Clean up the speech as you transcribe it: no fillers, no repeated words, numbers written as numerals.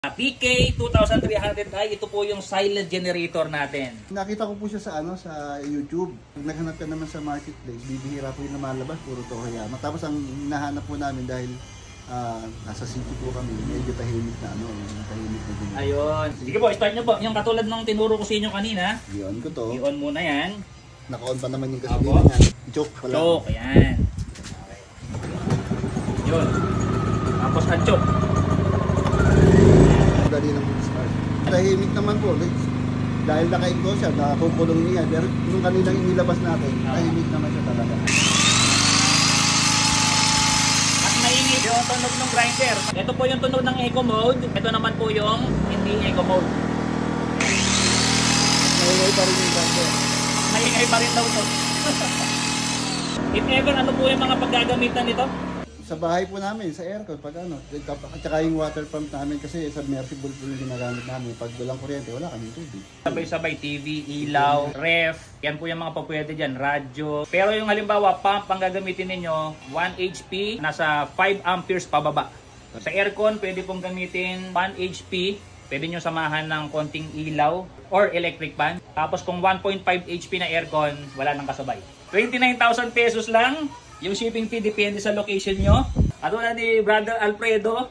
PK 2300i, ito po yung silent generator natin. Nakita ko po siya sa sa YouTube. Pag naghanap ka naman sa marketplace, bibihira po yung namalabas, puro Toyoyama. Tapos ang hinahanap po namin dahil nasa city po kami, medyo tahimik na tahimik na din. Ayun. Sige po, start nyo po. Yung katulad ng tinuro ko sa inyo kanina. I-on ko to. I-on muna yan. Naka-on pa naman yung gasolina niya. Choke pala. Choke, ayan. Yun. Tapos choke. Dali lang po start. Tahimik naman po. Dahil naka-ingo siya, nakukulong niya. Pero nung kaninang inilabas natin, tahimik naman siya talaga. At maingay yung tunog ng grinder. Ito po yung tunog ng eco mode. Ito naman po yung hindi eco mode. Maingay pa rin yung grinder. Maingay pa rin daw ito. If ever, ano po yung mga paggagamitan nito? Sa bahay po namin, sa aircon, pag at saka yung water pump namin kasi submersible po yung ginagamit namin. Pag walang kuryente, wala kaming tubig. Sabay-sabay, TV, ilaw, ref, yan po yung mga papwede dyan, radyo. Pero yung halimbawa, pump ang gagamitin ninyo, 1 HP, nasa 5 amperes pababa. Sa aircon, pwede pong gamitin 1 HP, pwede nyo samahan ng konting ilaw or electric fan. Tapos kung 1.5 HP na aircon, wala nang kasabay. 29,000 pesos lang. Yung shipping fee depende sa location nyo. At wala ni Brother Alfredo.